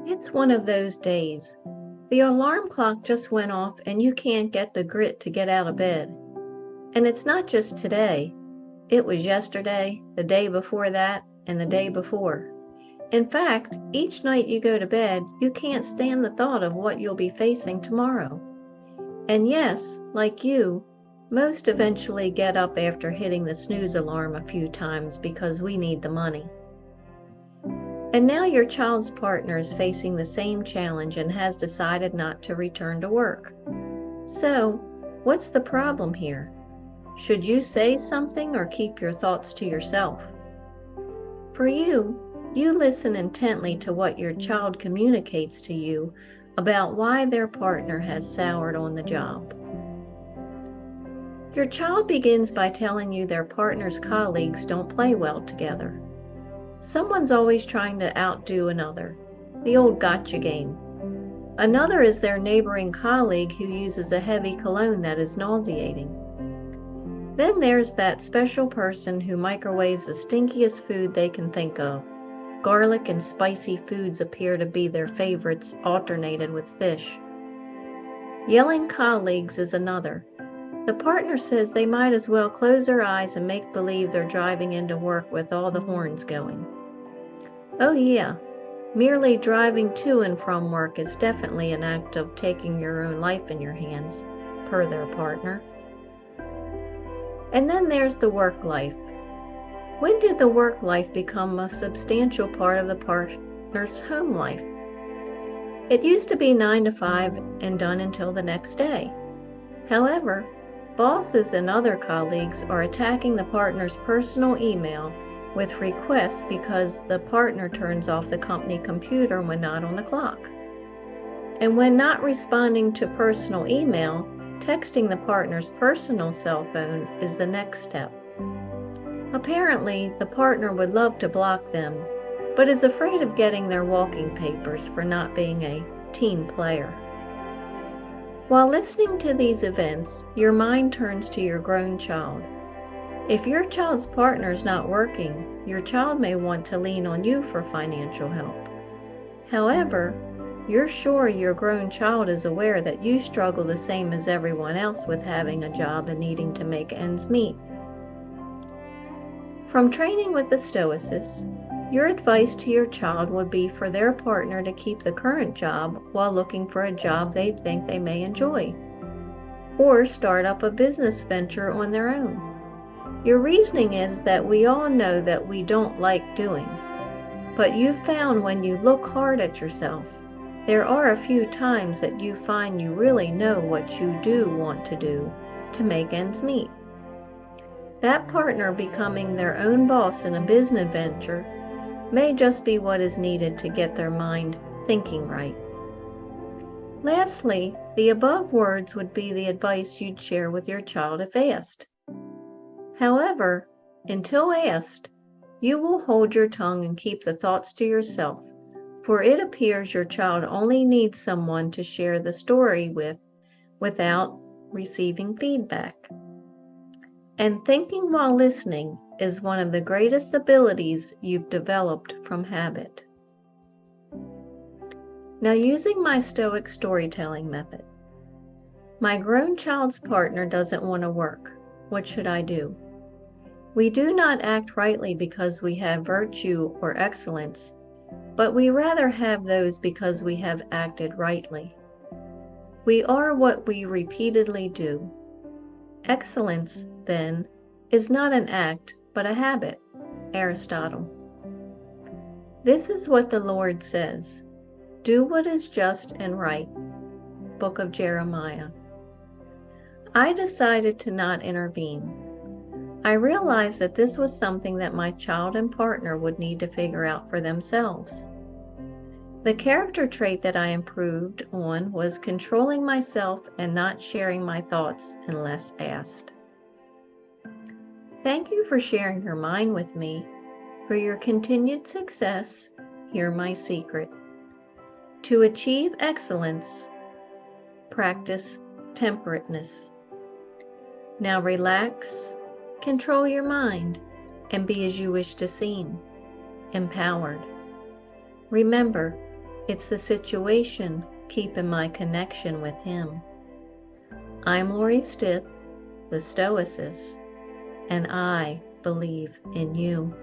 It's one of those days. The alarm clock just went off and you can't get the grit to get out of bed. And it's not just today. It was yesterday, the day before that, and the day before. In fact, each night you go to bed, you can't stand the thought of what you'll be facing tomorrow. And yes, like you, most eventually get up after hitting the snooze alarm a few times because we need the money. And now your child's partner is facing the same challenge and has decided not to return to work. So, what's the problem here? Should you say something or keep your thoughts to yourself? For you listen intently to what your child communicates to you about why their partner has soured on the job. Your child begins by telling you their partner's colleagues don't play well together. Someone's always trying to outdo another, the old gotcha game. Another is their neighboring colleague who uses a heavy cologne that is nauseating. Then there's that special person who microwaves the stinkiest food they can think of. Garlic and spicy foods appear to be their favorites, alternated with fish. Yelling colleagues is another. The partner says they might as well close their eyes and make believe they're driving into work with all the horns going. Oh yeah, merely driving to and from work is definitely an act of taking your own life in your hands, per their partner. And then there's the work life. When did the work life become a substantial part of the partner's home life? It used to be 9 to 5 and done until the next day. However, bosses and other colleagues are attacking the partner's personal email with requests because the partner turns off the company computer when not on the clock. And when not responding to personal email, texting the partner's personal cell phone is the next step. Apparently, the partner would love to block them, but is afraid of getting their walking papers for not being a team player. While listening to these events, your mind turns to your grown child. If your child's partner is not working, your child may want to lean on you for financial help. However, you're sure your grown child is aware that you struggle the same as everyone else with having a job and needing to make ends meet. From training with the Stoicess, your advice to your child would be for their partner to keep the current job while looking for a job they think they may enjoy, or start up a business venture on their own. Your reasoning is that we all know that we don't like doing, but you've found when you look hard at yourself, there are a few times that you find you really know what you do want to do to make ends meet. That partner becoming their own boss in a business venture may just be what is needed to get their mind thinking right. Lastly, the above words would be the advice you'd share with your child if asked. However, until asked, you will hold your tongue and keep the thoughts to yourself, for it appears your child only needs someone to share the story with without receiving feedback. And thinking while listening is one of the greatest abilities you've developed from habit. Now, using my Stoic storytelling method. My grown child's partner doesn't want to work. What should I do? We do not act rightly because we have virtue or excellence, but we rather have those because we have acted rightly. We are what we repeatedly do. Excellence, then, is not an act, but a habit. Aristotle. This is what the Lord says. Do what is just and right. Book of Jeremiah. I decided to not intervene. I realized that this was something that my child and partner would need to figure out for themselves. The character trait that I improved on was controlling myself and not sharing my thoughts unless asked. Thank you for sharing your mind with me. For your continued success, hear my secret. To achieve excellence, practice temperateness. Now relax, control your mind, and be as you wish to seem, empowered. Remember, It's the situation keeping my connection with Him. I'm Lori Stith, the Stoicess, and I believe in you.